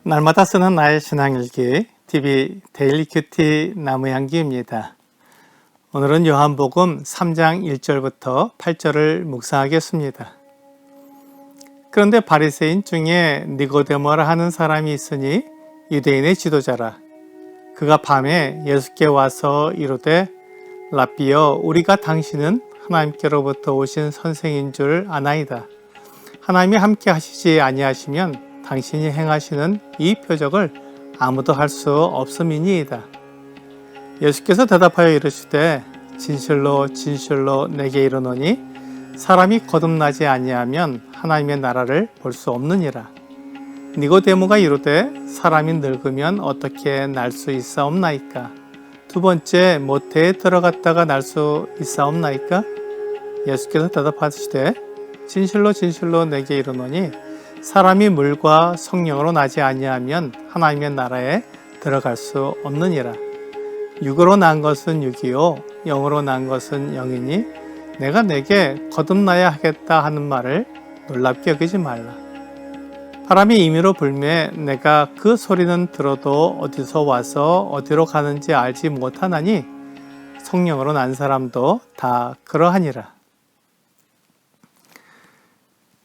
날마다 쓰는 나의 신앙일기 TV 데일리 큐티 나무향기입니다. 오늘은 요한복음 3장 1절부터 8절을 묵상하겠습니다. 그런데 바리새인 중에 니고데모라 하는 사람이 있으니 유대인의 지도자라. 그가 밤에 예수께 와서 이르되 라삐여, 우리가 당신은 하나님께로부터 오신 선생인 줄 아나이다. 하나님이 함께 하시지 아니하시면 당신이 행하시는 이 표적을 아무도 할 수 없음이니이다. 예수께서 대답하여 이르시되 진실로 진실로 내게 이르노니 사람이 거듭나지 아니하면 하나님의 나라를 볼 수 없느니라. 니고데모가 이르되 사람이 늙으면 어떻게 날 수 있사옵나이까? 두 번째 모태에 들어갔다가 날 수 있사옵나이까? 예수께서 대답하시되 진실로 진실로 내게 이르노니 사람이 물과 성령으로 나지 아니하면 하나님의 나라에 들어갈 수 없느니라. 육으로 난 것은 육이요 영으로 난 것은 영이니 내가 내게 거듭나야 하겠다 하는 말을 놀랍게 여기지 말라. 바람이 임의로 불매 내가 그 소리는 들어도 어디서 와서 어디로 가는지 알지 못하나니 성령으로 난 사람도 다 그러하니라.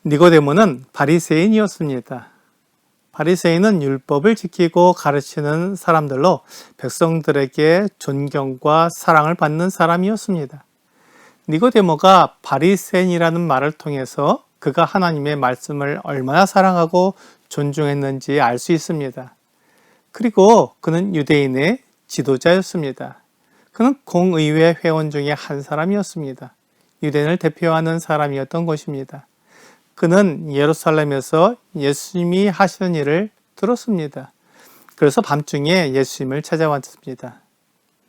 니고데모는 바리새인이었습니다. 바리새인은 율법을 지키고 가르치는 사람들로 백성들에게 존경과 사랑을 받는 사람이었습니다. 니고데모가 바리새인이라는 말을 통해서 그가 하나님의 말씀을 얼마나 사랑하고 존중했는지 알 수 있습니다. 그리고 그는 유대인의 지도자였습니다. 그는 공의회 회원 중에 한 사람이었습니다. 유대인을 대표하는 사람이었던 것입니다. 그는 예루살렘에서 예수님이 하시는 일을 들었습니다. 그래서 밤중에 예수님을 찾아왔습니다.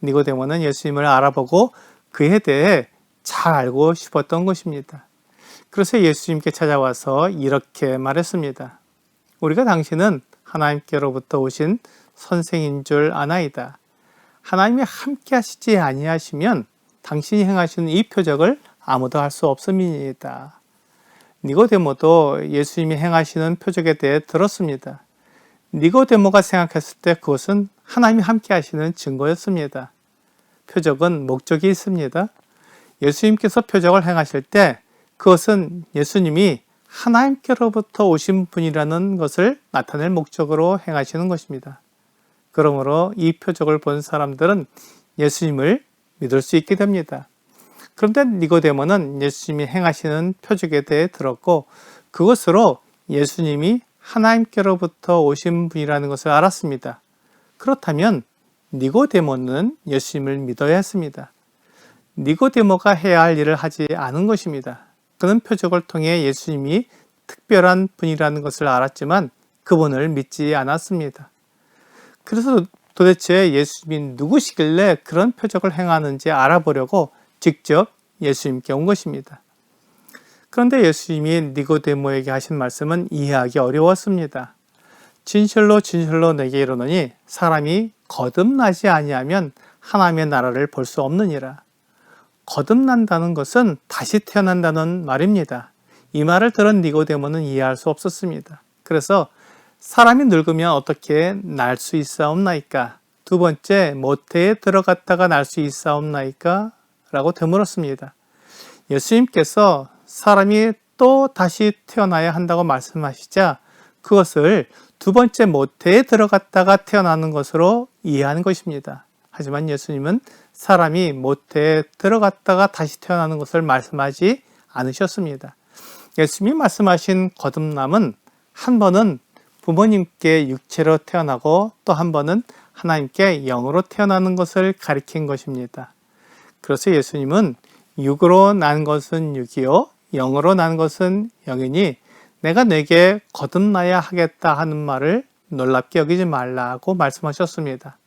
니고데모는 예수님을 알아보고 그에 대해 잘 알고 싶었던 것입니다. 그래서 예수님께 찾아와서 이렇게 말했습니다. 우리가 당신은 하나님께로부터 오신 선생인 줄 아나이다. 하나님이 함께 하시지 아니하시면 당신이 행하시는 이 표적을 아무도 할 수 없음이니이다. 니고데모도 예수님이 행하시는 표적에 대해 들었습니다. 니고데모가 생각했을 때 그것은 하나님이 함께 하시는 증거였습니다. 표적은 목적이 있습니다. 예수님께서 표적을 행하실 때 그것은 예수님이 하나님께로부터 오신 분이라는 것을 나타낼 목적으로 행하시는 것입니다. 그러므로 이 표적을 본 사람들은 예수님을 믿을 수 있게 됩니다. 그런데 니고데모는 예수님이 행하시는 표적에 대해 들었고 그것으로 예수님이 하나님께로부터 오신 분이라는 것을 알았습니다. 그렇다면 니고데모는 예수님을 믿어야 했습니다. 니고데모가 해야 할 일을 하지 않은 것입니다. 그는 표적을 통해 예수님이 특별한 분이라는 것을 알았지만 그분을 믿지 않았습니다. 그래서 도대체 예수님이 누구시길래 그런 표적을 행하는지 알아보려고 직접 예수님께 온 것입니다. 그런데 예수님이 니고데모에게 하신 말씀은 이해하기 어려웠습니다. 진실로 진실로 내게 이르노니 사람이 거듭나지 아니하면 하나님의 나라를 볼 수 없느니라. 거듭난다는 것은 다시 태어난다는 말입니다. 이 말을 들은 니고데모는 이해할 수 없었습니다. 그래서 사람이 늙으면 어떻게 날 수 있사옵나이까? 두 번째, 모태에 들어갔다가 날 수 있사옵나이까? 라고 되물었습니다. 예수님께서 사람이 또 다시 태어나야 한다고 말씀하시자 그것을 두 번째 모태에 들어갔다가 태어나는 것으로 이해하는 것입니다. 하지만 예수님은 사람이 모태에 들어갔다가 다시 태어나는 것을 말씀하지 않으셨습니다. 예수님이 말씀하신 거듭남은 한 번은 부모님께 육체로 태어나고 또 한 번은 하나님께 영으로 태어나는 것을 가리킨 것입니다. 그래서 예수님은 육으로 난 것은 육이요 영으로 난 것은 영이니 내가 내게 거듭나야 하겠다 하는 말을 놀랍게 여기지 말라고 말씀하셨습니다.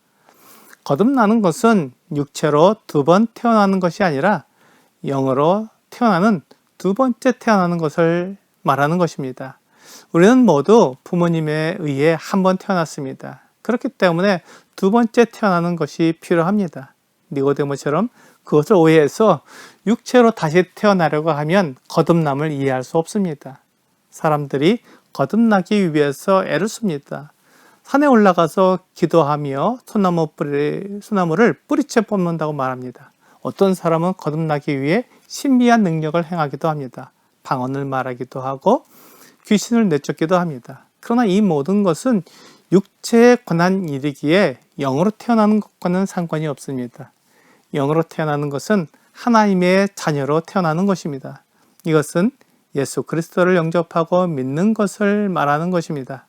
거듭나는 것은 육체로 두 번 태어나는 것이 아니라 영으로 태어나는 두 번째 태어나는 것을 말하는 것입니다. 우리는 모두 부모님에 의해 한 번 태어났습니다. 그렇기 때문에 두 번째 태어나는 것이 필요합니다. 니고데모처럼 그것을 오해해서 육체로 다시 태어나려고 하면 거듭남을 이해할 수 없습니다. 사람들이 거듭나기 위해서 애를 씁니다. 산에 올라가서 기도하며 소나무를 뿌리채 뽑는다고 말합니다. 어떤 사람은 거듭나기 위해 신비한 능력을 행하기도 합니다. 방언을 말하기도 하고 귀신을 내쫓기도 합니다. 그러나 이 모든 것은 육체에 관한 일이기에 영으로 태어나는 것과는 상관이 없습니다. 영으로 태어나는 것은 하나님의 자녀로 태어나는 것입니다. 이것은 예수 그리스도를 영접하고 믿는 것을 말하는 것입니다.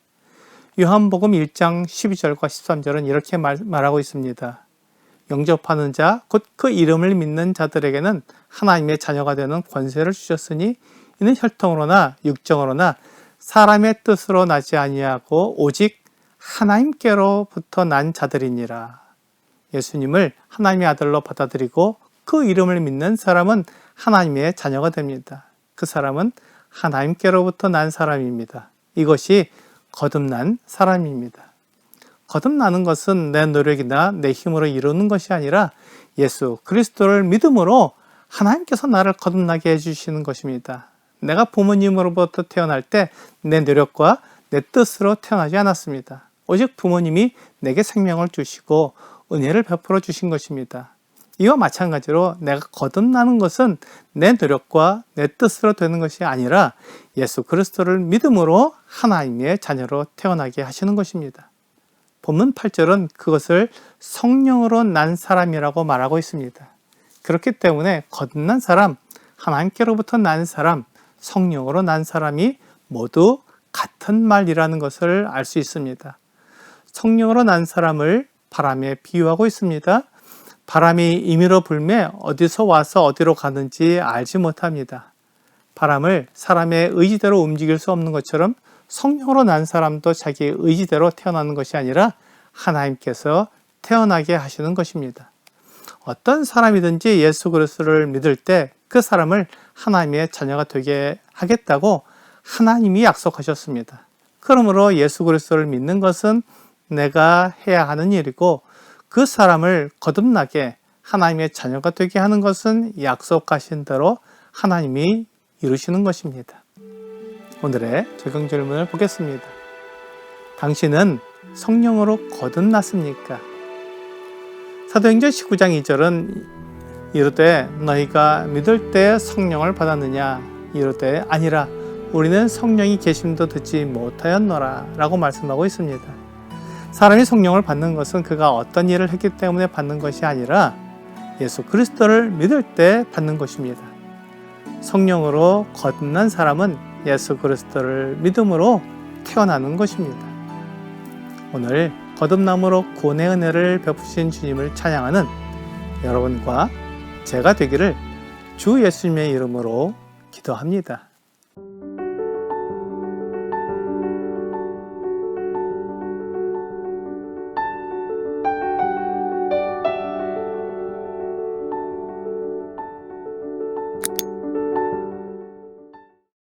요한복음 1장 12절과 13절은 이렇게 말하고 있습니다. 영접하는 자, 곧 그 이름을 믿는 자들에게는 하나님의 자녀가 되는 권세를 주셨으니 이는 혈통으로나 육정으로나 사람의 뜻으로 나지 아니하고 오직 하나님께로부터 난 자들이니라. 예수님을 하나님의 아들로 받아들이고 그 이름을 믿는 사람은 하나님의 자녀가 됩니다. 그 사람은 하나님께로부터 난 사람입니다. 이것이 거듭난 사람입니다. 거듭나는 것은 내 노력이나 내 힘으로 이루는 것이 아니라 예수 그리스도를 믿음으로 하나님께서 나를 거듭나게 해주시는 것입니다. 내가 부모님으로부터 태어날 때 내 노력과 내 뜻으로 태어나지 않았습니다. 오직 부모님이 내게 생명을 주시고 은혜를 베풀어 주신 것입니다. 이와 마찬가지로 내가 거듭나는 것은 내 노력과 내 뜻으로 되는 것이 아니라 예수 그리스도를 믿음으로 하나님의 자녀로 태어나게 하시는 것입니다. 본문 8절은 그것을 성령으로 난 사람이라고 말하고 있습니다. 그렇기 때문에 거듭난 사람, 하나님께로부터 난 사람, 성령으로 난 사람이 모두 같은 말이라는 것을 알 수 있습니다. 성령으로 난 사람을 바람에 비유하고 있습니다. 바람이 임의로 불매 어디서 와서 어디로 가는지 알지 못합니다. 바람을 사람의 의지대로 움직일 수 없는 것처럼 성령으로 난 사람도 자기의 의지대로 태어나는 것이 아니라 하나님께서 태어나게 하시는 것입니다. 어떤 사람이든지 예수 그리스도를 믿을 때 그 사람을 하나님의 자녀가 되게 하겠다고 하나님이 약속하셨습니다. 그러므로 예수 그리스도를 믿는 것은 내가 해야 하는 일이고 그 사람을 거듭나게 하나님의 자녀가 되게 하는 것은 약속하신 대로 하나님이 이루시는 것입니다. 오늘의 적용 질문을 보겠습니다. 당신은 성령으로 거듭났습니까? 사도행전 19장 2절은 이르되 너희가 믿을 때 성령을 받았느냐? 이르되 아니라 우리는 성령이 계심도 듣지 못하였노라 라고 말씀하고 있습니다. 사람이 성령을 받는 것은 그가 어떤 일을 했기 때문에 받는 것이 아니라 예수 그리스도를 믿을 때 받는 것입니다. 성령으로 거듭난 사람은 예수 그리스도를 믿음으로 태어나는 것입니다. 오늘 거듭남으로 구원의 은혜를 베푸신 주님을 찬양하는 여러분과 제가 되기를 주 예수님의 이름으로 기도합니다.